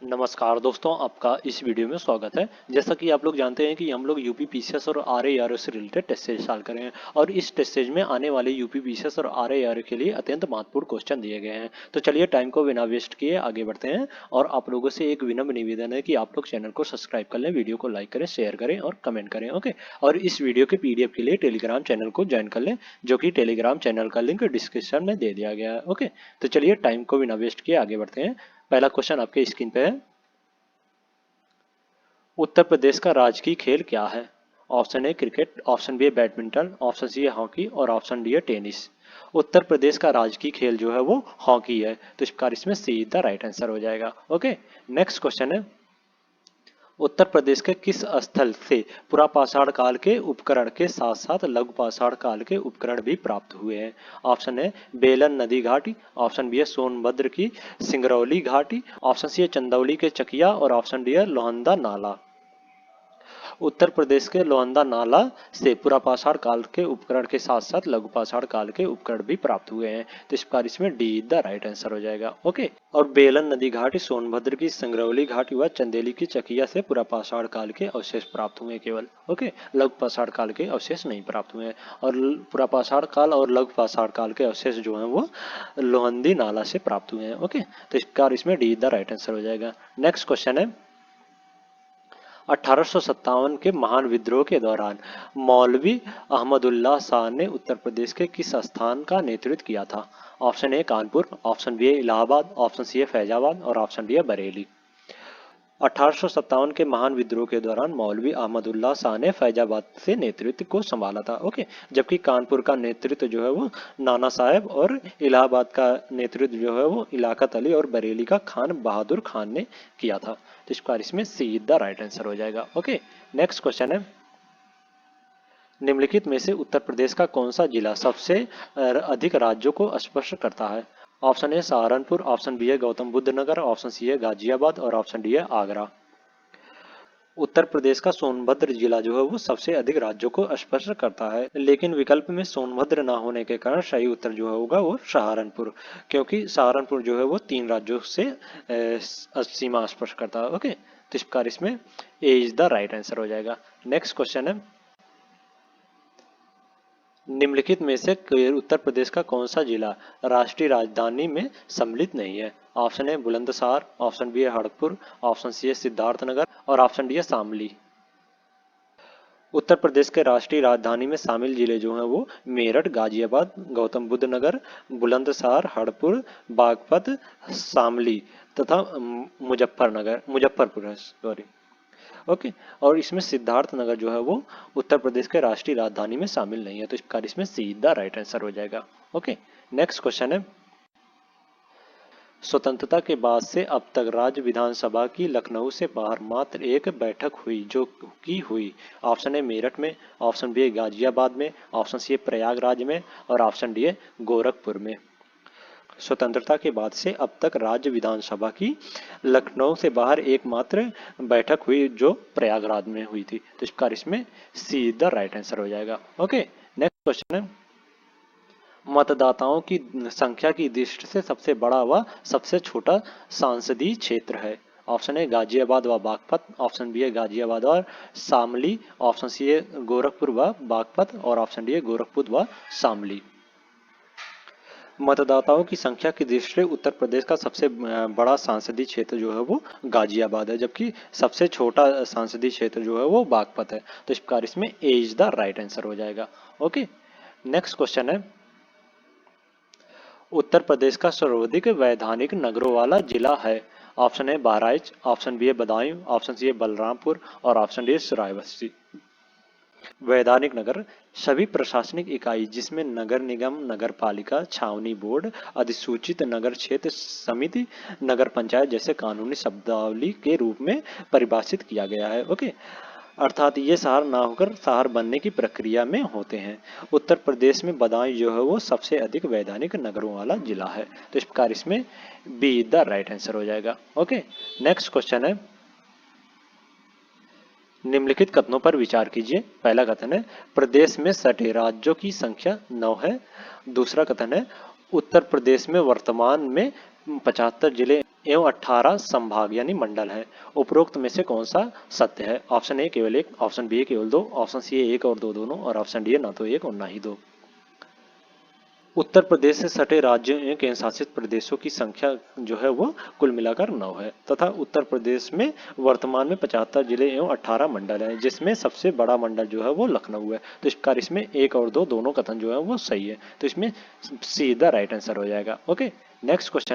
नमस्कार दोस्तों, आपका इस वीडियो में स्वागत है। जैसा कि आप लोग जानते हैं कि हम लोग यूपी पीसीएस और आरए से रिलेटेड टेस्ट सीरीज चालू कर रहे हैं और इस टेस्ट सीरीज में आने वाले यूपी पीसीएस और आरए के लिए अत्यंत महत्वपूर्ण क्वेश्चन दिए गए हैं। तो चलिए टाइम को बिना वेस्ट किए आगे बढ़ते हैं और आप लोगों से एक विनम्र निवेदन है कि आप लोग चैनल को सब्सक्राइब कर लें, वीडियो को लाइक करें, शेयर करें और कमेंट करें। ओके, और इस वीडियो के पीडीएफ के लिए टेलीग्राम चैनल को ज्वाइन कर लें, जो कि टेलीग्राम चैनल का लिंक डिस्क्रिप्शन में दे दिया गया है। ओके, तो चलिए टाइम को बिना वेस्ट किए आगे बढ़ते हैं। पहला क्वेश्चन आपके स्क्रीन पे है। उत्तर प्रदेश का राजकीय खेल क्या है? Option A cricket, option B badminton, option C है हॉकी और ऑप्शन डी है टेनिस। उत्तर प्रदेश का राजकीय खेल जो है वो हॉकी है, तो इस प्रकार इसमें सी द राइट आंसर हो जाएगा। ओके, नेक्स्ट क्वेश्चन है। उत्तर प्रदेश के किस स्थल से पुरापाषाण काल के उपकरण के साथ साथ लघु पाषाण काल के उपकरण भी प्राप्त हुए हैं? ऑप्शन है बेलन नदी घाटी, ऑप्शन बी है सोनभद्र की सिंगरौली घाटी, ऑप्शन सी है चंदौली के चकिया और ऑप्शन डी है लोहंदा नाला। उत्तर प्रदेश के लोहंदा नाला से पुरापाषाण काल के उपकरण के साथ साथ लघु पाषाण काल के उपकरण भी प्राप्त हुए हैं, तो इस प्रकार इसमें डी द राइट आंसर हो जाएगा। ओके, और बेलन नदी घाटी, सोनभद्र की संग्रौली घाटी व चंदेली की चकिया से पुरापाषाण काल के अवशेष प्राप्त हुए केवल। ओके, लघु पाषाण काल के अवशेष नहीं प्राप्त हुए हैं और पुरापाषाण काल और लघु पाषाण काल के अवशेष जो है वो लोहंदी नाला से प्राप्त हुए हैं। ओके, तो इस प्रकार इसमें डी द राइट आंसर हो जाएगा। नेक्स्ट क्वेश्चन है। 1857 के महान विद्रोह के दौरान मौलवी अहमदुल्लाह शाह ने उत्तर प्रदेश के किस स्थान का नेतृत्व किया था? Option A Kanpur, option B है इलाहाबाद, ऑप्शन सी है फैजाबाद और ऑप्शन डी है बरेली। 1857 के महान विद्रोह के दौरान मौलवी अहमदुल्लाह शाह ने फैजाबाद से नेतृत्व को संभाला था। ओके, जबकि कानपुर का नेतृत्व जो है वो नाना साहेब और इलाहाबाद का नेतृत्व जो है वो इलाकत अली और बरेली का खान बहादुर खान ने किया था, तो इस बार इसमें सी द राइट आंसर हो जाएगा। ओके, नेक्स्ट क्वेश्चन है। निम्नलिखित में से उत्तर प्रदेश का कौन सा जिला सबसे अधिक राज्यों को स्पर्श करता है? Option A Saharanpur, option B है गौतम बुद्ध नगर, ऑप्शन सी है गाजियाबाद और ऑप्शन डी है आगरा। उत्तर प्रदेश का सोनभद्र जिला जो है वो सबसे अधिक राज्यों को स्पर्श करता है, लेकिन विकल्प में सोनभद्र ना होने के कारण सही उत्तर जो होगा वो सहारनपुर, क्योंकि सहारनपुर जो है वो 3 राज्यों से सीमा स्पर्श करता है। ओके, तो इस प्रकार इसमें A is the right answer हो जाएगा। नेक्स्ट क्वेश्चन है। निम्नलिखित में से उत्तर प्रदेश का कौन सा जिला राष्ट्रीय राजधानी में सम्मिलित नहीं है? Option A Bulandshahr, option B है खड़गपुर, ऑप्शन सी है सिद्धार्थनगर और ऑप्शन डी है शामली। उत्तर प्रदेश के राष्ट्रीय राजधानी में शामिल जिले जो हैं वो मेरठ, गाजियाबाद, गौतम बुद्ध नगर, बुलंदशहर, हरपुर, बागपत, शामली तथा मुजफ्फरपुर है, सॉरी। ओके, और इसमें सिद्धार्थ नगर जो है वो उत्तर प्रदेश के राष्ट्रीय राजधानी में शामिल नहीं है, तो इस प्रकार इसमें सीधा राइट आंसर हो जाएगा। ओके, नेक्स्ट क्वेश्चन है। स्वतंत्रता के बाद से अब तक राज्य विधानसभा की लखनऊ से बाहर मात्र एक बैठक हुई, जो की हुई। ऑप्शन है मेरठ में, ऑप्शन बी है गाजियाबाद में, ऑप्शन सी है प्रयागराज में और ऑप्शन डी है गोरखपुर में। स्वतंत्रता के बाद से अब तक राज्य विधानसभा की लखनऊ से बाहर एकमात्र बैठक हुई, जो प्रयागराज में हुई थी, तो इस प्रकार इसमें सी द राइट आंसर हो जाएगा। ओके, नेक्स्ट क्वेश्चन है। मतदाताओं की संख्या की दृष्टि से सबसे बड़ा व सबसे छोटा संसदीय क्षेत्र है? ऑप्शन है गाजियाबाद व बागपत, ऑप्शन बी है गाजियाबाद और शामली, ऑप्शन सी है गोरखपुर व बागपत और ऑप्शन डी है गोरखपुर व शामली। मतदाताओं की संख्या की दृष्टि से उत्तर प्रदेश का सबसे बड़ा संसदीय क्षेत्र जो है वो गाजियाबाद है, जबकि सबसे छोटा संसदीय क्षेत्र जो है वो बागपत है, तो इस प्रकार इसमें A is the right answer हो जाएगा। ओके, नेक्स्ट क्वेश्चन है। उत्तर प्रदेश का सर्वाधिक वैधानिक नगरों वाला जिला है? ऑप्शन है बहराइच, ऑप्शन बी है बदायूं, ऑप्शन सी है बलरामपुर और ऑप्शन डी है श्रावस्ती। वैधानिक नगर सभी प्रशासनिक इकाई जिसमें नगर निगम, नगर पालिका, छावनी बोर्ड, अधिसूचित नगर क्षेत्र समिति, नगर पंचायत जैसे कानूनी शब्दावली के रूप में परिभाषित किया गया है। ओके, अर्थात ये शहर ना होकर शहर बनने की प्रक्रिया में होते हैं। उत्तर प्रदेश में बदायूं जो है वो सबसे अधिक वैधानिक नगरों वाला जिला है, तो इस प्रकार इसमें बी द राइट आंसर हो जाएगा। ओके, नेक्स्ट क्वेश्चन है। निम्नलिखित कथनों पर विचार कीजिए। पहला कथन है प्रदेश में सटे राज्यों की संख्या 9 है। दूसरा कथन है उत्तर प्रदेश में वर्तमान में 75 जिले एवं 18 संभाग यानी मंडल है। उपरोक्त में से कौन सा सत्य है? ऑप्शन ए केवल एक, ऑप्शन बी केवल दो, ऑप्शन सी एक और दो दोनों, और ऑप्शन डी ना तो एक और ना ही दो। उत्तर प्रदेश से सटे राज्यों एवं केंद्र शासित प्रदेशों की संख्या जो है वो कुल मिलाकर 9 है तथा उत्तर प्रदेश में वर्तमान में 75 जिले एवं 18 मंडल हैं, जिसमें सबसे बड़ा मंडल जो है वो लखनऊ है। तो इस प्रकार इसमें एक और दो दोनों कथन जो है वो सही है, तो इसमें सीधा राइट आंसर हो जाएगा। Okay, next question.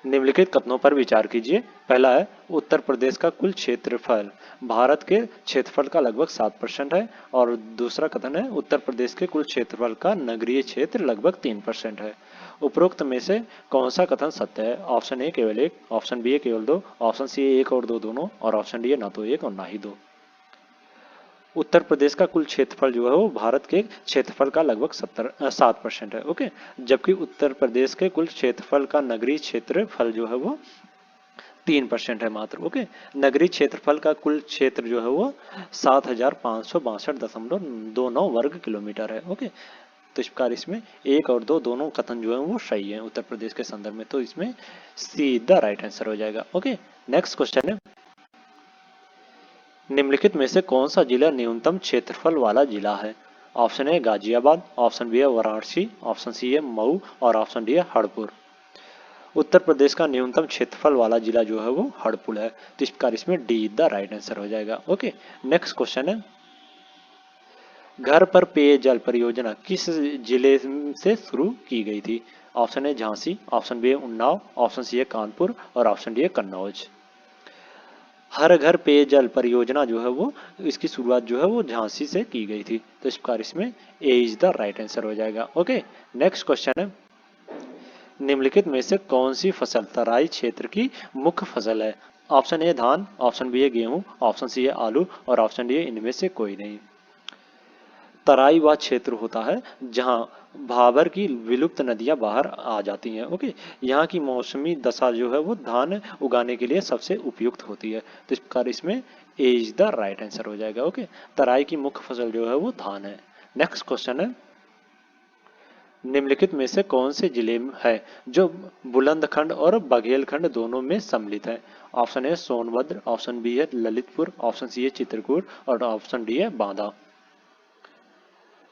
निम्नलिखित कथनों पर विचार कीजिए। पहला है, उत्तर प्रदेश का कुल क्षेत्रफल भारत के क्षेत्रफल का लगभग 7% है, और दूसरा कथन है, उत्तर प्रदेश के कुल क्षेत्रफल का नगरीय क्षेत्र लगभग 3% है। उपरोक्त में से कौन सा कथन सत्य है? ऑप्शन ए केवल एक, ऑप्शन बी केवल दो, ऑप्शन सी एक और दो दोनों, और ऑप्शन डी ना तो एक और ना ही दो। उत्तर प्रदेश का कुल क्षेत्रफल जो है वो भारत के क्षेत्रफल का लगभग 7% है। ओके, जबकि उत्तर प्रदेश के कुल क्षेत्रफल का नगरीय क्षेत्रफल जो है वो 3% है मात्र। ओके, नगरीय क्षेत्रफल का कुल क्षेत्र जो है वो 7562.29 वर्ग किलोमीटर है। ओके, तो इस प्रकार इसमें एक और दो दोनों कथन जो है वो सही है उत्तर प्रदेश के संदर्भ में, तो इसमें सीधा राइट आंसर हो जाएगा। ओके, नेक्स्ट क्वेश्चन है, निम्नलिखित में से कौन सा जिला न्यूनतम क्षेत्रफल वाला जिला है? Option A Ghaziabad, option B है वाराणसी, ऑप्शन सी है मऊ, और ऑप्शन डी है हरपुर। उत्तर प्रदेश का न्यूनतम क्षेत्रफल वाला जिला जो है वो हरपुर है, तो इस प्रकार इसमें डी द राइट आंसर हो जाएगा। ओके, नेक्स्ट क्वेश्चन है, घर पर पेयजल परियोजना किस जिले से शुरू की गई थी? Option A Jhansi, option B है उन्नाव, ऑप्शन सी है कानपुर, और ऑप्शन डी है कन्नौज। हर घर पेयजल परियोजना जो है वो इसकी शुरुआत जो है वो झांसी से की गई थी, तो इस प्रकार इसमें A is the right answer हो जाएगा। ओके, नेक्स्ट क्वेश्चन है, निम्नलिखित में से कौन सी फसल तराई क्षेत्र की मुख्य फसल है? ऑप्शन ए धान, ऑप्शन बी है गेहूं, ऑप्शन सी है आलू, और ऑप्शन डी है इनमें से कोई नहीं। तराई वह क्षेत्र होता है जहां भाबर की विलुप्त नदियां बाहर आ जाती हैं। ओके, यहाँ की मौसमी दशा जो है वो धान उगाने के लिए सबसे उपयुक्त होती है, तो इस प्रकार इसमें A is the right answer हो जाएगा। ओके, तराई की मुख्य फसल जो है वो धान है। नेक्स्ट क्वेश्चन है, निम्नलिखित में से कौन से जिले में है जो बुलंदखंड और बघेलखंड दोनों में सम्मिलित है? Option A Sonbhadra, option B है ललितपुर, ऑप्शन सी है चित्रकूट, और ऑप्शन डी है बांदा।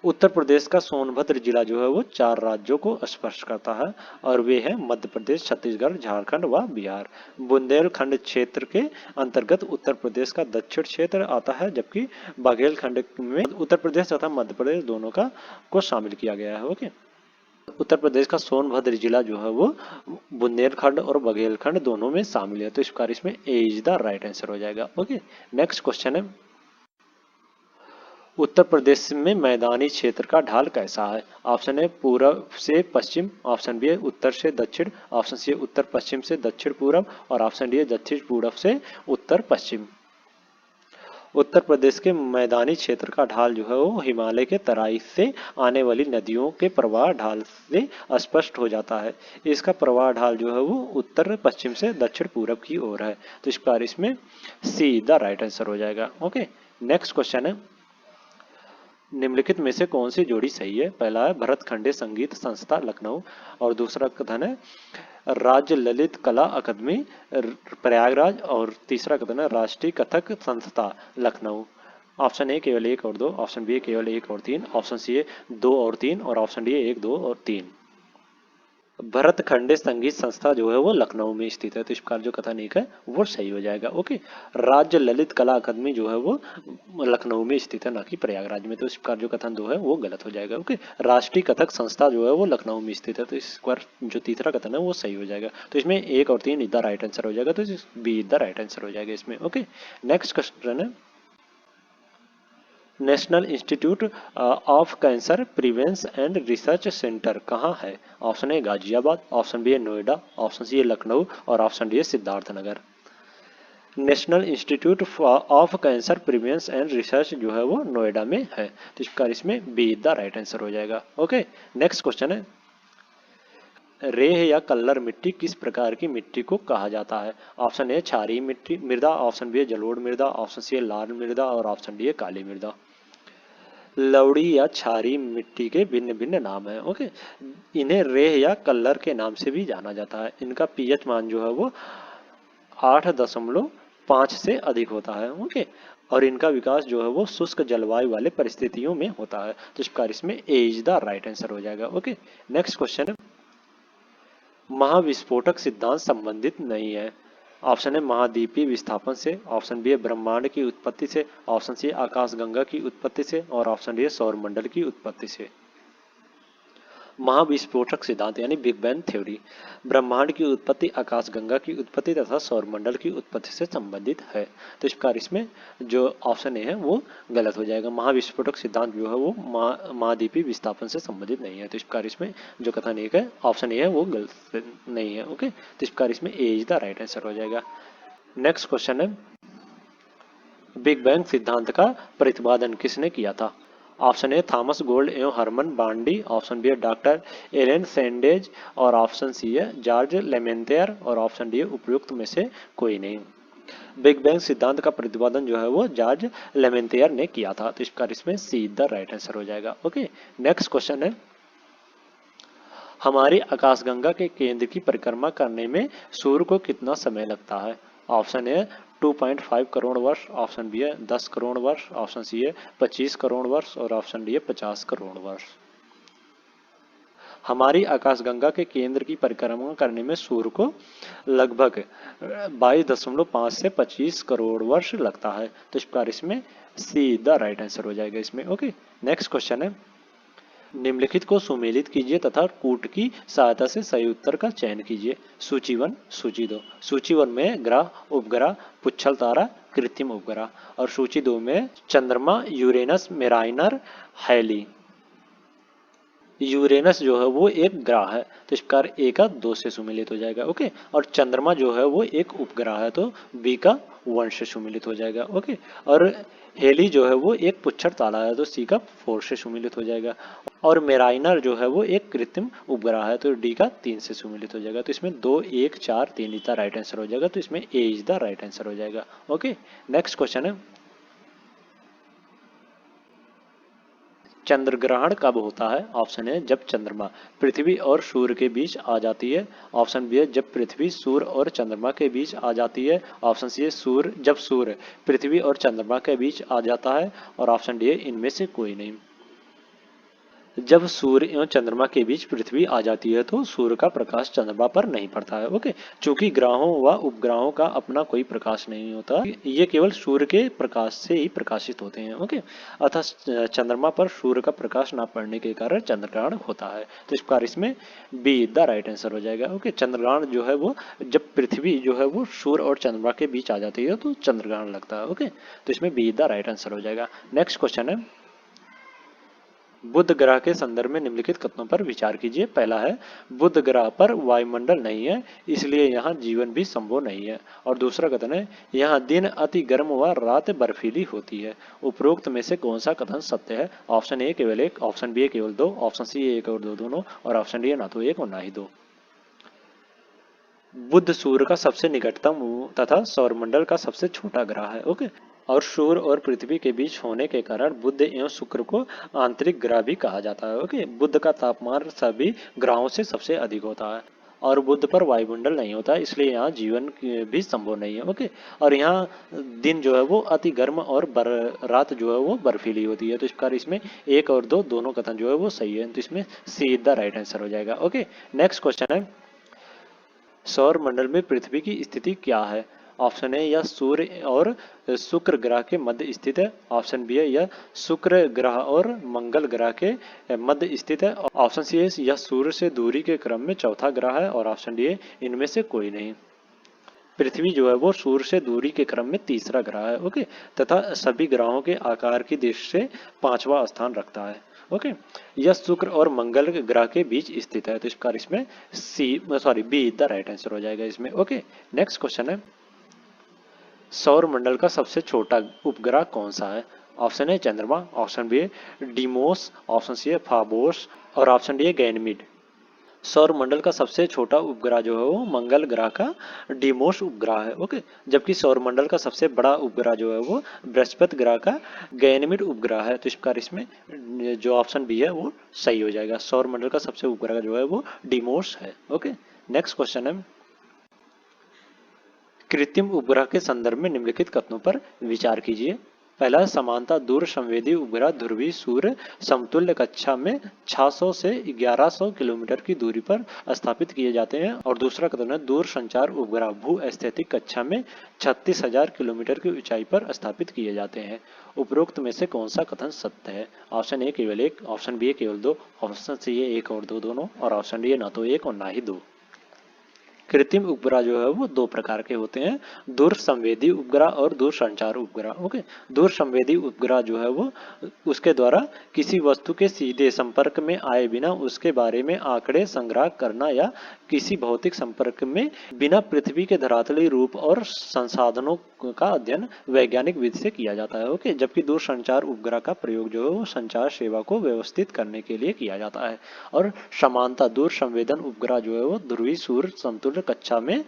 उत्तर प्रदेश का सोनभद्र जिला जो है वो 4 राज्यों को स्पर्श करता है, और वे हैं मध्य प्रदेश, छत्तीसगढ़, झारखंड व बिहार। बुंदेलखंड क्षेत्र के अंतर्गत उत्तर प्रदेश का दक्षिण क्षेत्र आता है, जबकि बघेलखंड में उत्तर प्रदेश तथा मध्य प्रदेश दोनों का को शामिल किया गया है। ओके, उत्तर प्रदेश का सोनभद्र जिला जो है वो बुंदेलखंड और बघेलखंड दोनों में शामिल है, तो इस प्रकार इसमें A is the right answer हो जाएगा। ओके, नेक्स्ट क्वेश्चन है, उत्तर प्रदेश में मैदानी क्षेत्र का ढाल कैसा है? ऑप्शन ए पूर्व से पश्चिम, ऑप्शन बी है उत्तर से दक्षिण, ऑप्शन सी है उत्तर पश्चिम से दक्षिण पूर्व, और ऑप्शन डी है दक्षिण पूर्व से उत्तर पश्चिम। उत्तर प्रदेश के मैदानी क्षेत्र का ढाल जो है वो हिमालय के तराई से आने वाली नदियों के प्रवाह ढाल से स्पष्ट हो जाता है। इसका प्रवाह ढाल जो है वो उत्तर पश्चिम से दक्षिण पूर्व की ओर है, तो इस प्रकार इसमें सीधा राइट आंसर हो जाएगा। ओके, नेक्स्ट क्वेश्चन है, निम्नलिखित में से कौन सी जोड़ी सही है? पहला है भरतखंडे संगीत संस्था लखनऊ, और दूसरा कथन है राज्य ललित कला अकादमी प्रयागराज, और तीसरा कथन है राष्ट्रीय कथक संस्था लखनऊ। ऑप्शन ए केवल एक और दो, ऑप्शन बी केवल एक और तीन, ऑप्शन सी है दो और तीन, और ऑप्शन डी एक दो और तीन। भरतखंडे संगीत संस्था जो है वो लखनऊ में स्थित है, तो इस प्रकार जो कथन एक है वो सही हो जाएगा। ओके, राज्य ललित कला अकादमी जो है वो लखनऊ में स्थित है, ना कि प्रयागराज में, तो इस प्रकार जो कथन दो है वो गलत हो जाएगा। ओके, राष्ट्रीय कथक संस्था जो है वो लखनऊ में स्थित है, तो इस बार जो तीसरा कथन है वो सही हो जाएगा, तो इसमें एक और तीन इधर राइट आंसर हो जाएगा, तो बी इधर राइट आंसर हो जाएगा इसमें। ओके, नेक्स्ट क्वेश्चन है, national institute of cancer prevention and research centre कहाँ है? Option A Ghaziabad, option B है नोएडा, ऑप्शन सी है लखनऊ, और ऑप्शन डी है Siddharthnagar. National institute of cancer prevention and research जो है वो नोएडा में है, तो इसका इसमें बी द राइट आंसर हो जाएगा। ओके, नेक्स्ट क्वेश्चन है, रेह या कल्लर मिट्टी किस प्रकार की मिट्टी को कहा जाता है? ऑप्शन ए क्षारीय मिट्टी मृदा, ऑप्शन बी है जलोढ़ मृदा, ऑप्शन सी है लाल मृदा, और ऑप्शन डी है काली मृदा। लवड़ी या क्षारीय मिट्टी के भिन्न भिन्न नाम है। ओके, इन्हें रेह या कल्लर के नाम से भी जाना जाता है। इनका पीएच मान जो है वो 8.5 से अधिक होता है। ओके, और इनका विकास जो है वो शुष्क जलवायु वाले परिस्थितियों में होता है। तो इस प्रकार इसमें A is the right answer हो जाएगा। ओके, नेक्स्ट क्वेश्चन है, महाविस्फोटक सिद्धांत संबंधित नहीं है। ऑप्शन है महाद्वीपीय विस्थापन से, ऑप्शन बी है ब्रह्मांड की उत्पत्ति से, ऑप्शन सी आकाशगंगा की उत्पत्ति से, और ऑप्शन डी है सौरमंडल की उत्पत्ति से। महाविस्फोटक सिद्धांत यानी बिग बैंग थ्योरी ब्रह्मांड की उत्पत्ति, आकाशगंगा की उत्पत्ति तथा सौरमंडल की उत्पत्ति से संबंधित है। तो इस प्रकार इसमें जो ऑप्शन ए है वो गलत हो जाएगा। महाविस्फोटक सिद्धांत जो है वो महाद्वीपीय विस्थापन से संबंधित नहीं है। तो इस प्रकार इसमें जो कथन एक है ऑप्शन ए है वो गलत नहीं है। ओके, तो इस प्रकार इसमें A is the right answer हो जाएगा। नेक्स्ट क्वेश्चन है, बिग बैंग सिद्धांत का प्रतिपादन किसने किया था? ऑप्शन ए थॉमस गोल्ड एवं हरमन बांडी, ऑप्शन बी है डॉक्टर एलन सैंडेज, और ऑप्शन सी है जॉर्ज लेमेंतेयर, और ऑप्शन डी है उपयुक्त में से कोई नहीं। बिग बैंग सिद्धांत का प्रतिपादन जो है वो जॉर्ज लेमेंतेयर ने किया था। तो इस प्रकार इसमें सी द राइट आंसर हो जाएगा। ओके, नेक्स्ट क्वेश्चन है, हमारी आकाशगंगा के केंद्र की परिक्रमा करने में सूर्य को कितना समय लगता है? ऑप्शन ए 2.5 करोड़ वर्ष, ऑप्शन बी है 10 करोड़ वर्ष, ऑप्शन सी है 25 करोड़ वर्ष, और ऑप्शन डी है 50 करोड़ वर्ष। हमारी आकाशगंगा के केंद्र की परिक्रमा करने में सूर्य को लगभग 22.5 से 25 करोड़ वर्ष लगता है। तो इस प्रकार इसमें सी द राइट आंसर हो जाएगा इसमें। ओके, नेक्स्ट क्वेश्चन है, निम्नलिखित को सुमेलित कीजिए तथा कूट की सहायता से सही उत्तर का चयन कीजिए। सूची 1, सूची 2। सूची 1 में ग्रह, उपग्रह, पुच्छल तारा, कृत्रिम उपग्रह, और सूची 2 में चंद्रमा, यूरेनस, मेराइनर, हैली। यूरेनस जो है वो एक ग्रह है, तो इस प्रकार ए का 2 से सुमेलित हो जाएगा। ओके, और चंद्रमा जो है वो एक उपग्रह है, तो बी का 1 से सुमेलित हो जाएगा। ओके, और हेली जो है वो एक पुच्छर तारा है, तो सी का 4 से सुमेलित हो जाएगा। और मेराइनर जो है वो एक कृत्रिम उपग्रह है, तो डी का 3 से सुमेलित हो जाएगा। तो इसमें 2, 1, 4, 3 इसका राइट आंसर हो जाएगा। तो इसमें A is the right answer हो जाएगा। ओके, नेक्स्ट क्वेश्चन है, चंद्र ग्रहण कब होता है? ऑप्शन है जब चंद्रमा पृथ्वी और सूर्य के बीच आ जाती है, ऑप्शन बी है जब पृथ्वी सूर्य और चंद्रमा के बीच आ जाती है, ऑप्शन सी है सूर्य जब सूर्य पृथ्वी और चंद्रमा के बीच आ जाता है, और ऑप्शन डी है इनमें से कोई नहीं। जब सूर्य एवं चंद्रमा के बीच पृथ्वी आ जाती है तो सूर्य का प्रकाश चंद्रमा पर नहीं पड़ता है। ओके, चूंकि ग्रहों व उपग्रहों का अपना कोई प्रकाश नहीं होता, ये केवल सूर्य के प्रकाश से ही प्रकाशित होते हैं। ओके, अतः चंद्रमा पर सूर्य का प्रकाश न पड़ने के कारण चंद्रग्रहण होता है। तो इस प्रकार इसमें बी द राइट आंसर हो जाएगा। ओके, चंद्रग्रहण जो है वो जब पृथ्वी जो है वो सूर्य और चंद्रमा के बीच आ जाती है तो चंद्रग्रहण लगता है। ओके, तो इसमें बी द राइट आंसर हो जाएगा। नेक्स्ट क्वेश्चन है, बुध ग्रह के संदर्भ में निम्नलिखित कथनों पर विचार कीजिए। पहला है, बुध ग्रह पर वायुमंडल नहीं है, इसलिए यहाँ जीवन भी संभव नहीं है। और दूसरा कथन है, यहाँ दिन अति गर्म व रात बर्फीली होती है। उपरोक्त में से कौन सा कथन सत्य है? ऑप्शन ए केवल एक, ऑप्शन बी केवल दो, ऑप्शन सी एक और दो दोनों, और ऑप्शन डी है ना तो एक और ना ही दो। बुध सूर्य का सबसे निकटतम तथा सौरमंडल का सबसे छोटा ग्रह है। ओके, और सूर्य और पृथ्वी के बीच होने के कारण बुध एवं शुक्र को आंतरिक ग्रह भी कहा जाता है। ओके, बुध का तापमान सभी ग्रहों से सबसे अधिक होता है, और बुध पर वायुमंडल नहीं होता, इसलिए यहाँ जीवन भी संभव नहीं है। ओके, और यहाँ दिन जो है वो अति गर्म और रात जो है वो बर्फीली होती है। तो इस प्रकार इसमें एक और दो दोनों कथन जो है वो सही है, तो इसमें सी द राइट आंसर हो जाएगा। ओके, नेक्स्ट क्वेश्चन है, सौर मंडल में पृथ्वी की स्थिति क्या है? ऑप्शन ए यह सूर्य और शुक्र ग्रह के मध्य स्थित है, ऑप्शन बी है यह शुक्र ग्रह और मंगल ग्रह के मध्य स्थित है, ऑप्शन सी है यह सूर्य से दूरी के क्रम में चौथा ग्रह है, और ऑप्शन डी है इनमें से कोई नहीं। पृथ्वी जो है वो सूर्य से दूरी के क्रम में तीसरा ग्रह है। ओके, तथा सभी ग्रहों के आकार की दृष्टि से 5वां स्थान रखता है। ओके, यह शुक्र और मंगल ग्रह के बीच स्थित है, तो इस प्रकार इसमें बी द राइट आंसर हो जाएगा इसमें। ओके, नेक्स्ट क्वेश्चन है, सौर मंडल का सबसे छोटा उपग्रह कौन सा है? ऑप्शन ए चंद्रमा, ऑप्शन बी है डीमोस, ऑप्शन सी है फाबोस, और ऑप्शन डी है गैनमीड। सौर मंडल का सबसे छोटा उपग्रह जो है वो मंगल ग्रह का डीमोस उपग्रह है। ओके, जबकि सौर मंडल का सबसे बड़ा उपग्रह जो है वो बृहस्पति ग्रह का गैनीमेड उपग्रह है। तो इस प्रकार इसमें जो ऑप्शन बी है वो सही हो जाएगा। सौर मंडल का सबसे उपग्रह जो है वो डीमोस है। ओके, नेक्स्ट क्वेश्चन है, कृत्रिम उपग्रह के संदर्भ में निम्नलिखित कथनों पर विचार कीजिए। पहला, समानता दूर संवेदी उपग्रह ध्रुवीय सूर्य समतुल्य कक्षा में 600 से 1100 किलोमीटर की दूरी पर स्थापित किए जाते हैं। और दूसरा कथन है, दूर संचार उपग्रह भू स्थैतिक कक्षा में 36,000 किलोमीटर की ऊंचाई पर स्थापित किए जाते हैं। उपरोक्त में से कौन सा कथन सत्य है? ऑप्शन ए केवल एक, ऑप्शन बी केवल दो, ऑप्शन सी है एक और दो दोनों, और ऑप्शन डी है ना तो एक और ना ही दो। कृत्रिम उपग्रह जो है वो दो प्रकार के होते हैं, दूर संवेदी उपग्रह और दूर संचार उपग्रह। ओके, दूर संवेदी उपग्रह जो है वो उसके द्वारा किसी वस्तु के सीधे संपर्क में आए बिना उसके बारे में आंकड़े संग्रह करना या किसी भौतिक संपर्क में बिना पृथ्वी के धरातली रूप और संसाधनों का अध्ययन वैज्ञानिक विधि से किया जाता है। ओके, जबकि दूर संचार उपग्रह का प्रयोग जो है वो संचार सेवा को व्यवस्थित करने के लिए किया जाता है। और समानता दूर संवेदन उपग्रह जो है वो ध्रुवीय सूर्य समतुल्य कक्षा में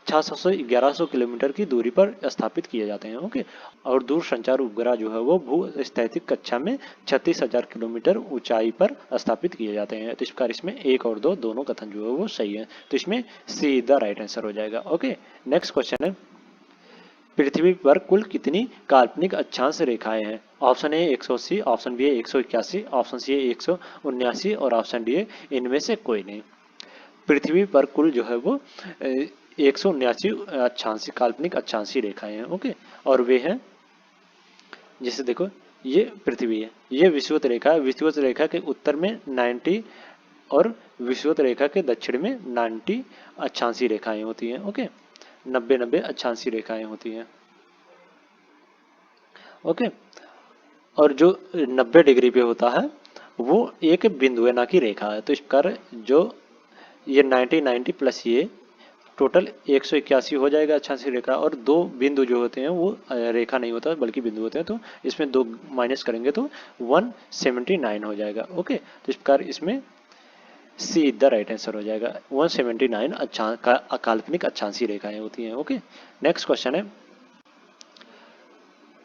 600 से 1100 किलोमीटर की दूरी पर स्थापित किए जाते हैं। ओके, और दूर संचार उपग्रह जो है वो भू स्थैतिक कक्षा में 36,000 किलोमीटर ऊंचाई पर स्थापित किए जाते हैं। तो इस प्रकार इसमें एक और दो दोनों कथन जो है वो सही है। तो इसमें सी द राइट आंसर हो जाएगा। ओके, नेक्स्ट क्वेश्चन है, पृथ्वी पर कुल कितनी काल्पनिक अक्षांश रेखाएं हैं? Option A 180, option B 181, option C 179 और ऑप्शन डी इनमें से कोई नहीं। पृथ्वी पर कुल जो है वो 179 अक्षांशी काल्पनिक अक्षांशी रेखाएं हैं। ओके, और वे हैं, जैसे देखो ये पृथ्वी है, ये विषुवत रेखा है, विषुवत रेखा के उत्तर में 90 और विषुवत रेखा के दक्षिण में 90 अक्षांशी रेखाएं होती हैं। ओके, 90 अक्षांशी रेखाएं होती हैं। ओके, और जो 90 डिग्री पे होता है वो एक बिंदु है ना कि रेखा है। तो इस प्रकार जो ये 90 प्लस ये टोटल 181 हो जाएगा अक्षांशी रेखा, और दो बिंदु जो होते हैं वो रेखा नहीं होता बल्कि बिंदु होते हैं, तो इसमें दो माइनस करेंगे तो 179 हो जाएगा। ओके, तो इस प्रकार इसमें सी द राइट आंसर हो जाएगा। 179 काल्पनिक अक्षांशी रेखाएं होती हैं। ओके, नेक्स्ट क्वेश्चन है,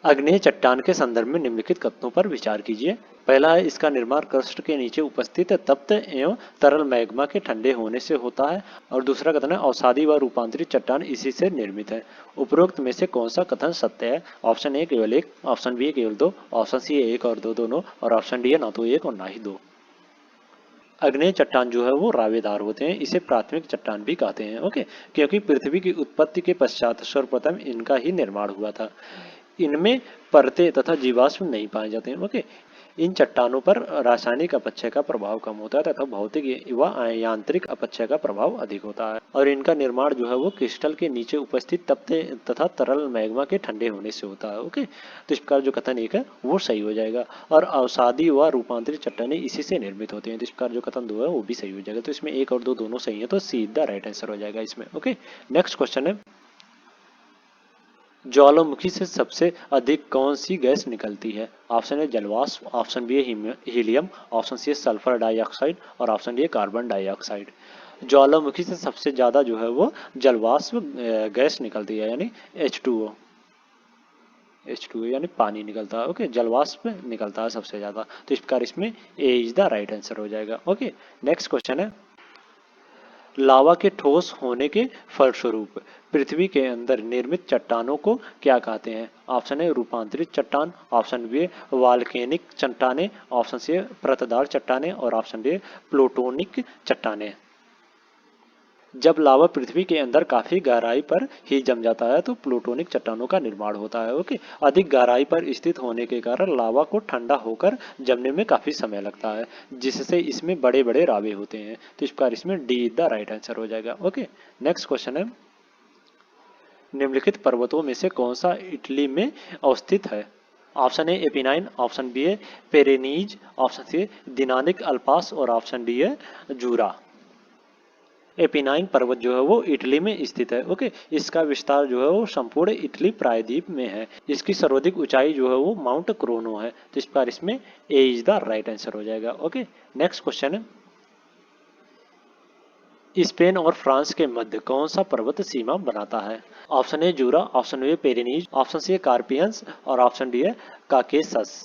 आग्नेय चट्टान के संदर्भ में निम्नलिखित कथनों पर विचार कीजिए। पहला है, इसका निर्माण क्रस्ट के नीचे उपस्थित तप्त एवं तरल मैग्मा के ठंडे होने से होता है। और दूसरा कथन है, अवसादी व रूपांतरित चट्टान इसी से निर्मित है। उपरोक्त में से कौन सा कथन सत्य है? ऑप्शन ए केवल एक, ऑप्शन बी केवल दो, ऑप्शन सी एक और दो दोनों, और ऑप्शन डी है ना तो एक और ना ही दो। आग्नेय चट्टान जो है वो रावेदार होते हैं, इसे प्राथमिक चट्टान भी कहते हैं। ओके, क्योंकि पृथ्वी की उत्पत्ति के पश्चात सर्वप्रथम इनका ही निर्माण हुआ था। इनमें परतें तथा जीवाश्म नहीं पाए जाते हैं। ओके, इन चट्टानों पर रासायनिक अपक्षय का प्रभाव कम होता है तथा भौतिक व यांत्रिक अपक्षय का प्रभाव अधिक होता है। और इनका निर्माण जो है वो क्रिस्टल के नीचे उपस्थित तप्ते तथा तरल मैग्मा के ठंडे होने से होता है। ओके, तो इस प्रकार जो कथन एक है वो सही हो जाएगा। और अवसादी व रूपांतरित चट्टानें इसी से निर्मित होती हैं। तो इस प्रकार जो कथन दो है वो भी सही हो जाएगा। तो इसमें एक और दो दोनों सही है, तो सीधा राइट आंसर हो जाएगा इसमें। ओके, नेक्स्ट क्वेश्चन है, ज्वालामुखी से सबसे अधिक कौन सी गैस निकलती है? ऑप्शन ए जलवाष्प, option B helium, option C sulphur dioxide और ऑप्शन डी कार्बन डाइऑक्साइड। ज्वालामुखी से सबसे ज्यादा जो है वो जलवाष्प गैस निकलती है, यानी H2O, H2O यानी पानी निकलता है। ओके, जलवाष्प निकलता है सबसे ज्यादा। तो इस प्रकार इसमें A is the right answer हो जाएगा। ओके, नेक्स्ट क्वेश्चन है, लावा के ठोस होने के फलस्वरूप पृथ्वी के अंदर निर्मित चट्टानों को क्या कहते हैं? ऑप्शन ए रूपांतरित चट्टान, ऑप्शन बी वाल्केनिक चट्टानें, ऑप्शन सी परतदार चट्टानें और ऑप्शन डी प्लूटोनिक चट्टानें। जब लावा पृथ्वी के अंदर काफी गहराई पर ही जम जाता है तो प्लूटोनिक चट्टानों का निर्माण होता है। ओके, अधिक गहराई पर स्थित होने के कारण लावा को ठंडा होकर जमने में काफी समय लगता है, जिससे इसमें बड़े बड़े रावे होते हैं। तो इस प्रकार इसमें डी द राइट आंसर हो जाएगा। ओके, नेक्स्ट क्वेश्चन है, निम्नलिखित पर्वतों में से कौन सा इटली में अवस्थित है? ऑप्शन ए एपिनाइन, ऑप्शन बी है पेरेनीज, ऑप्शन सी दिनानिक अल्पास और ऑप्शन डी है जूरा। एपिनाइन पर्वत जो है वो इटली में स्थित है। ओके, इसका विस्तार जो है वो संपूर्ण इटली प्रायद्वीप में है। इसकी सर्वाधिक ऊंचाई जो है वो माउंट क्रोनो है। तो इस प्रकार इसमें A is the right answer हो जाएगा। ओके, नेक्स्ट क्वेश्चन है, स्पेन और फ्रांस के मध्य कौन सा पर्वत सीमा बनाता है? Option A Jura, option B Pyrenees, option C Carpathians और ऑप्शन डी है काकेसस।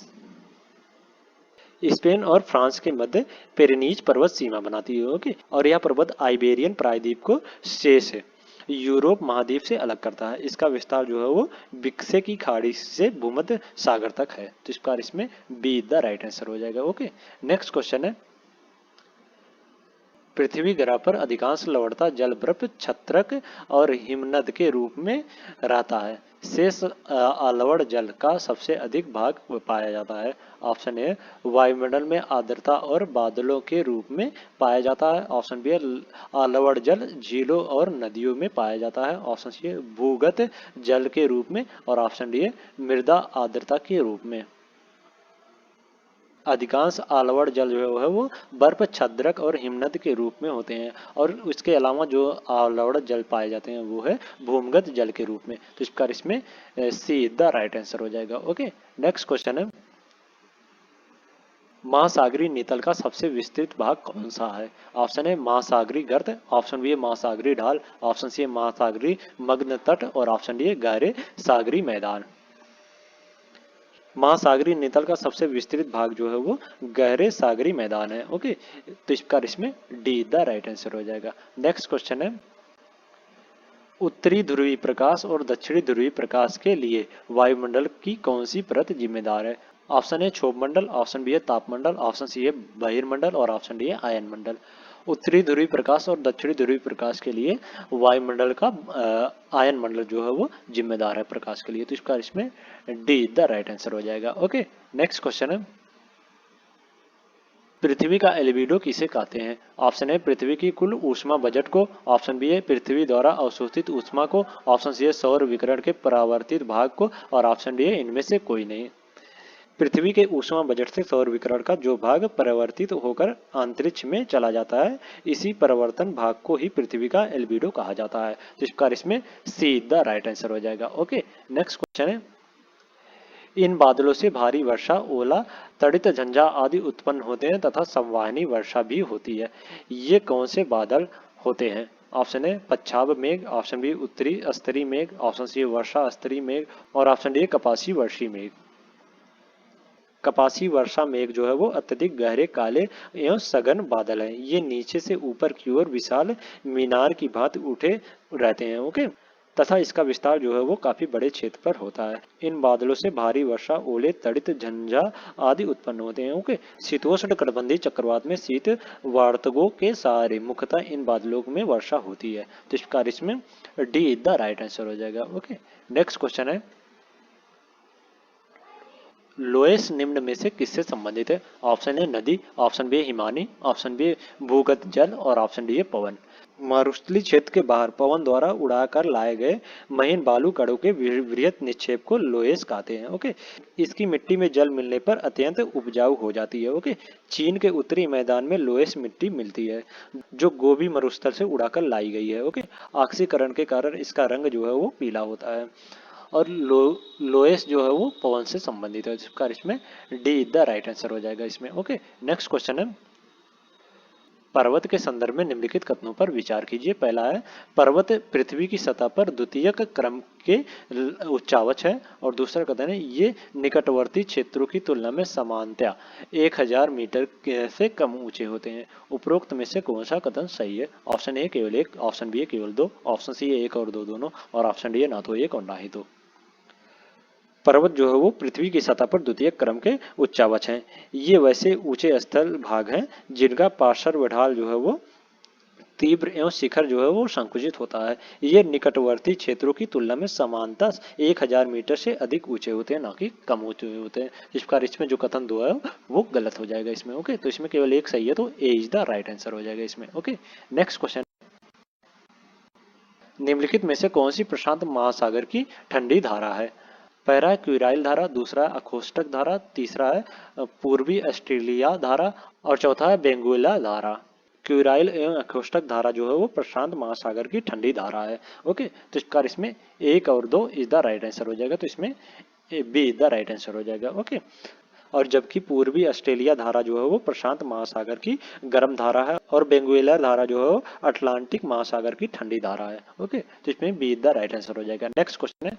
स्पेन और फ्रांस के मध्य पेरिनीज पर्वत सीमा बनाती है। ओके, और यह पर्वत आइबेरियन प्रायद्वीप को शेष है यूरोप महाद्वीप से अलग करता है। इसका विस्तार जो है वो विक्से की खाड़ी से भूमध्य सागर तक है। तो इसका इसमें बी द राइट आंसर हो जाएगा। ओके, नेक्स्ट क्वेश्चन है, पृथ्वी ग्रह पर अधिकांश लवणता जल बर्फ छत्रक और हिमनद के रूप में रहता है। शेष अलवण जल का सबसे अधिक भाग पाया जाता है। ऑप्शन ए वायुमंडल में आर्द्रता और बादलों के रूप में पाया जाता है। ऑप्शन बी अलवण जल झीलों और नदियों में पाया जाता है। ऑप्शन सी भूगत जल के रूप में और ऑप्शन डी मृदा आर्द्रता के रूप में। अधिकांश आलवड़ जल जो है वो बर्फ छद्रक और हिमनद के रूप में होते हैं और उसके अलावा जो आलवड़ जल पाए जाते हैं वो है भूमिगत जल के रूप में। तो इसका इसमें सी द राइट आंसर हो जाएगा। ओके, नेक्स्ट क्वेश्चन है, महासागरीय नितल का सबसे विस्तृत भाग कौन सा है? ऑप्शन है महासागरीय गर्त, ऑप्शन बी है महासागरीय ढाल, ऑप्शन सी है महासागरीय मग्न तट और ऑप्शन डी है गहरे सागरीय मैदान। महासागरीय नितल का सबसे विस्तृत भाग जो है वो गहरे सागरी मैदान है। ओके, तो इसका इसमें डी द राइट आंसर हो जाएगा। नेक्स्ट क्वेश्चन है, उत्तरी ध्रुवीय प्रकाश और दक्षिणी ध्रुवीय प्रकाश के लिए वायुमंडल की कौन सी परत जिम्मेदार है? ऑप्शन ए क्षोभमंडल, ऑप्शन बी है तापमंडल, ऑप्शन सी है बहिर्मंडल और ऑप्शन डी है आयन मंडल। उत्तरी ध्रुवीय प्रकाश और दक्षिणी ध्रुवीय प्रकाश के लिए वायुमंडल का आयन मंडल जो है वो जिम्मेदार है प्रकाश के लिए। तो इसका इसमें डी द राइट आंसर हो जाएगा। ओके, नेक्स्ट क्वेश्चन है, पृथ्वी का एल्बिडो किसे कहते हैं? ऑप्शन ए पृथ्वी की कुल ऊष्मा बजट को, ऑप्शन बी है पृथ्वी द्वारा अवशोषित ऊष्मा को, ऑप्शन सी है सौर विकिरण के परावर्तित भाग को और ऑप्शन डी है इनमें से कोई नहीं। पृथ्वी के ऊष्मा बजट से सौर विकिरण का जो भाग परावर्तित होकर अंतरिक्ष में चला जाता है, इसी परावर्तन भाग को ही पृथ्वी का एल्बिडो कहा जाता है। तो इसका इसमें सी द राइट आंसर हो जाएगा। ओके, नेक्स्ट क्वेश्चन है, इन बादलों से भारी वर्षा, ओला, तड़ित झंझा आदि उत्पन्न होते हैं तथा संवहनी वर्षा भी होती है। ये कौन से बादल होते हैं? ऑप्शन है पच्छाव मेघ, ऑप्शन बी उत्तरी स्तरीय मेघ, ऑप्शन सी वर्षा स्तरीय मेघ और ऑप्शन डी कपासी वर्षी मेघ। कपासी वर्षा मेघ जो है वो अत्यधिक गहरे काले एवं सघन बादल हैं। ये नीचे से ऊपर की ओर विशाल मीनार की भांति उठे रहते हैं। ओके, तथा इसका विस्तार जो है वो काफी बड़े क्षेत्र पर होता है। इन बादलों से भारी वर्षा, ओले, तड़ित झंझा आदि उत्पन्न होते हैं। ओके, शीतोष्ण कटिबंधीय चक्रवात में शीत वार्तकों के सहारे मुख्यतः इन बादलों में वर्षा होती है। तो इसका इसमें डी द राइट आंसर हो जाएगा। ओके, नेक्स्ट क्वेश्चन है, लोएस निम्न में से किससे संबंधित है? ऑप्शन ए नदी, ऑप्शन बी हिमानी, ऑप्शन बी भूगत जल और ऑप्शन डी है पवन। मरुस्थलीय क्षेत्र के बाहर पवन द्वारा उड़ाकर लाए गए महीन बालू कणों के वृहत निक्षेप को लोएस कहते हैं। ओके, इसकी मिट्टी में जल मिलने पर अत्यंत उपजाऊ हो जाती है। ओके, चीन के उत्तरी मैदान में लोएस मिट्टी मिलती है जो गोबी मरुस्थल से उड़ाकर लाई गई है। ओके, ऑक्सीकरण के कारण इसका रंग जो है वो पीला होता है और लोएस जो है वो पवन से संबंधित है। इसका इसमें डी द राइट आंसर हो जाएगा इसमें। ओके, नेक्स्ट क्वेश्चन है, पर्वत के संदर्भ में निम्नलिखित कथनों पर विचार कीजिए। पहला है, पर्वत पृथ्वी की सतह पर द्वितीयक क्रम के उच्चावच है और दूसरा कथन है ये निकटवर्ती क्षेत्रों की तुलना में समानतया 1000 मीटर से कम ऊंचे होते हैं। उपरोक्त में से कौन सा कथन सही है? ऑप्शन ए केवल एक, ऑप्शन बी केवल दो, ऑप्शन सी एक और दो दोनों और ऑप्शन डी ना तो एक और ना ही दो। पर्वत जो है वो पृथ्वी की सतह पर द्वितीय क्रम के उच्चावच हैं। ये वैसे ऊंचे स्थल भाग हैं जिनका पार्श्व ढाल जो है वो तीव्र एवं शिखर जो है वो संकुचित होता है। ये निकटवर्ती क्षेत्रों की तुलना में समानता 1000 मीटर से अधिक ऊंचे होते हैं, ना कि कम ऊंचे होते हैं। इस प्रकार इसमें जो कथन दो है वो गलत हो जाएगा इसमें। ओके, तो इसमें केवल एक सही है, तो ए इज द राइट आंसर हो जाएगा इसमें। ओके, नेक्स्ट क्वेश्चन, निम्नलिखित में से कौन सी प्रशांत महासागर की ठंडी धारा है? पहला है क्यूराइल धारा, दूसरा है अकोष्टक धारा, तीसरा है पूर्वी ऑस्ट्रेलिया धारा और चौथा है बेंगुएला धारा। क्यूराइल एवं अकोष्टक धारा जो है वो प्रशांत महासागर की ठंडी धारा है। ओके, तो इसका इसमें एक और दो इज द राइट आंसर हो जाएगा। तो इसमें B is the right answer हो जाएगा। ओके, और जबकि पूर्वी ऑस्ट्रेलिया धारा जो है वो प्रशांत महासागर की गर्म धारा है और बेंगुएलर धारा जो है वो अटलांटिक महासागर की ठंडी धारा है। ओके, तो इसमें बी द राइट आंसर हो जाएगा। नेक्स्ट क्वेश्चन है,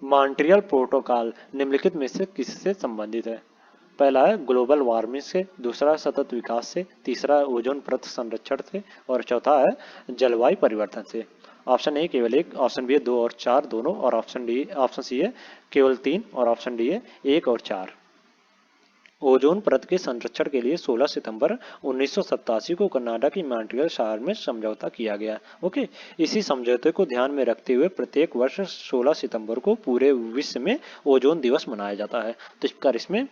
मॉन्ट्रियल प्रोटोकॉल निम्नलिखित में से किससे संबंधित है? पहला है ग्लोबल वार्मिंग से, दूसरा सतत विकास से, तीसरा ओजोन परत संरक्षण से और चौथा है जलवायु परिवर्तन से। ऑप्शन ए केवल एक, ऑप्शन बी है 2 और 4 दोनों और ऑप्शन सी है केवल 3 और ऑप्शन डी है 1 और 4। ओजोन परत के संरक्षण के लिए 16 सितंबर 1987 को कनाडा की मॉन्ट्रियल शहर में समझौता किया गया। ओके, इसी समझौते को ध्यान में रखते हुए प्रत्येक वर्ष 16 सितंबर को पूरे विश्व में ओजोन दिवस मनाया जाता है। तो इस प्रकार इसमें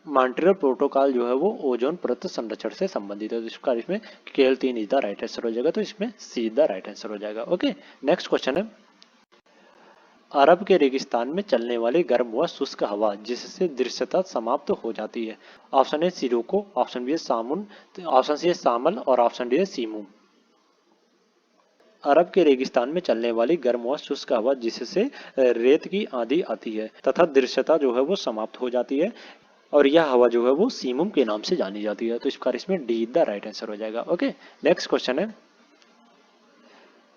मॉन्ट्रियल प्रोटोकॉल जो है वो ओजोन परत संरक्षण से संबंधित है। तो इस प्रकार इसमें केवल 3 इज द राइट आंसर हो जाएगा, तो इसमें सी द राइट आंसर हो जाएगा। ओके, नेक्स्ट क्वेश्चन है, अरब के रेगिस्तान में चलने वाली गर्म व शुष्क हवा जिससे दृश्यता समाप्त हो जाती है। Option A sirocco, option B है सामुन, ऑप्शन सी है सामल और ऑप्शन डी है सीमू। अरब के रेगिस्तान में चलने वाली गर्म व शुष्क हवा जिससे रेत की आंधी आती है तथा दृश्यता जो है वो समाप्त हो जाती है और यह हवा जो है वो सीमुम के नाम से जानी जाती है। तो इस प्रकार इसमें डी द राइट आंसर हो जाएगा। ओके, नेक्स्ट क्वेश्चन है,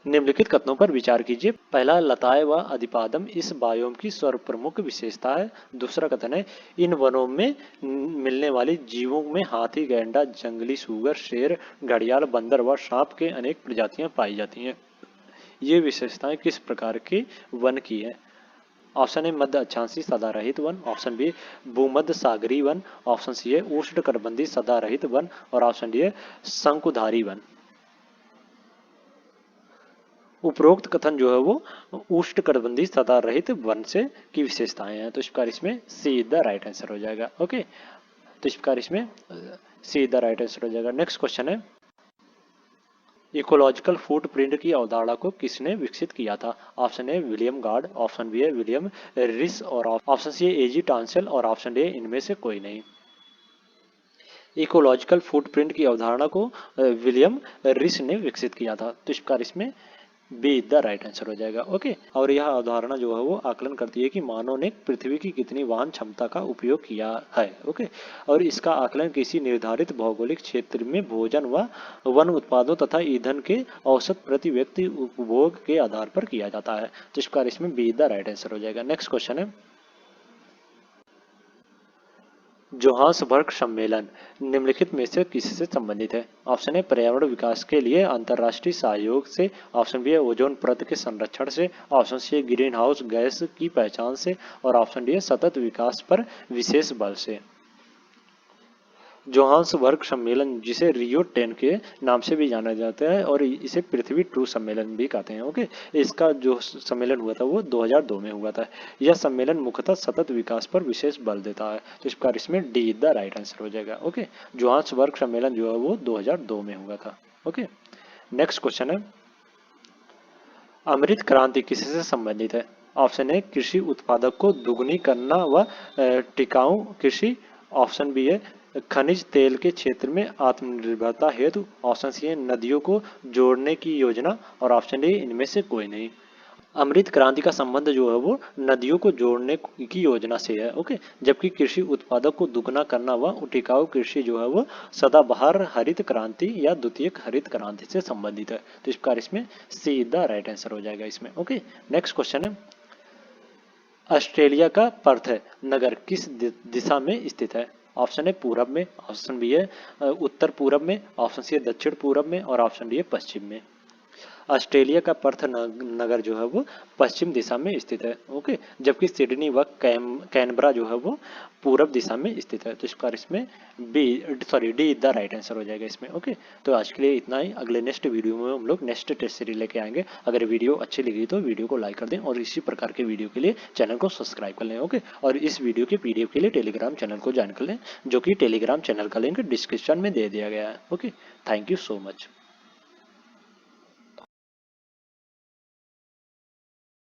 निम्नलिखित कथनों पर विचार कीजिए। पहला, लताएं व अधिपादम इस बायोम की सर्वप्रमुख विशेषता है। दूसरा कथन है, इन वनों में मिलने वाले जीवों में हाथी, गैंडा, जंगली सूगर, शेर, घड़ियाल, बंदर व सांप के अनेक प्रजातियां पाई जाती हैं। ये विशेषताएं किस प्रकार के वन की है? ऑप्शन ए मध्य अक्षांशीय सदारहित वन, ऑप्शन बी भूमध्य सागरीय वन, ऑप्शन सी है उष्णकटिबंधीय सदारहित वन और ऑप्शन डी है शंकुधारी वन। उपरोक्त कथन जो है वो उष्णकटिबंधीय सदा रहित वन से की विशेषताएं हैं। तो इस प्रकार इसमें सी द राइट आंसर हो जाएगा। ओके, तो इस प्रकार इसमें सी द राइट आंसर हो जाएगा। नेक्स्ट क्वेश्चन है, इकोलॉजिकल फुटप्रिंट की अवधारणा को किसने विकसित किया था? Option A William Guard, option B है विलियम रिस और ऑप्शन सी है एजी टॉन्सेल और ऑप्शन डी इनमें से कोई नहीं। इकोलॉजिकल फुटप्रिंट की अवधारणा को विलियम रिस ने विकसित किया था। तो इस प्रकार इसमें बी द राइट आंसर हो जाएगा। ओके, और यह अवधारणा जो है वो आकलन करती है कि मानव ने पृथ्वी की कितनी वहन क्षमता का उपयोग किया है। ओके, और इसका आकलन किसी निर्धारित भौगोलिक क्षेत्र में भोजन व वन उत्पादों तथा ईंधन के औसत प्रति व्यक्ति उपभोग के आधार पर किया जाता है। तो इस प्रकार इसमें बी द राइट आंसर हो जाएगा। नेक्स्ट क्वेश्चन है, जोहान्सबर्ग सम्मेलन निम्नलिखित में से किससे संबंधित है? ऑप्शन ए पर्यावरण विकास के लिए अंतर्राष्ट्रीय सहयोग से, ऑप्शन बी है ओजोन परत के संरक्षण से, ऑप्शन सी है ग्रीन हाउस गैस की पहचान से और ऑप्शन डी है सतत विकास पर विशेष बल से। जोहान्सबर्ग सम्मेलन जिसे रियो 10 के नाम से भी जाना जाता है और इसे पृथ्वी टू सम्मेलन भी कहते हैं। ओके, इसका जो सम्मेलन हुआ था वो 2002 में हुआ था। यह सम्मेलन मुख्यतः सतत विकास पर विशेष बल देता है। तो इस प्रकार इसमें डी द राइट आंसर हो जाएगा। ओके, जोहान्सबर्ग सम्मेलन जो है वो 2002 में हुआ था। ओके, नेक्स्ट क्वेश्चन है, अमृत क्रांति किससे संबंधित है? ऑप्शन ए कृषि उत्पादक को दुगनी करना व टिकाऊ कृषि, ऑप्शन बी है खनिज तेल के क्षेत्र में आत्मनिर्भरता हेतु, ऑप्शन सी है नदियों को जोड़ने की योजना और ऑप्शन डी इनमें से कोई नहीं। अमृत क्रांति का संबंध जो है वो नदियों को जोड़ने की योजना से है। ओके, जबकि कृषि उत्पादक को दुगना करना व टिकाऊ कृषि जो है वो सदाबहार हरित क्रांति या द्वितीयक हरित क्रांति से संबंधित है। तो इस प्रकार इसमें सी द राइट आंसर हो जाएगा इसमें। ओके, नेक्स्ट क्वेश्चन है, ऑस्ट्रेलिया का पर्थ नगर किस दिशा में स्थित है? ऑप्शन ए पूरब में, ऑप्शन बी है उत्तर पूरब में, ऑप्शन सी है दक्षिण पूरब में और ऑप्शन डी है पश्चिम में। ऑस्ट्रेलिया का पर्थ नगर जो है वो पश्चिम दिशा में स्थित है। ओके, जबकि सिडनी व कैनबरा जो है वो पूरब दिशा में स्थित है। तो इस प्रकार इसमें डी द राइट आंसर हो जाएगा इसमें। ओके, तो आज के लिए इतना ही। अगले नेक्स्ट वीडियो में हम लोग नेक्स्ट टेस्ट सीरीज लेके आएंगे। अगर वीडियो अच्छी लगी तो वीडियो को लाइक कर दें और इसी प्रकार के वीडियो के लिए चैनल को सब्सक्राइब कर लें। ओके, और इस वीडियो के पीडीएफ के लिए टेलीग्राम चैनल को ज्वाइन कर लें, जो कि टेलीग्राम चैनल का लिंक डिस्क्रिप्शन में दे दिया गया है। Okay, thank you so much.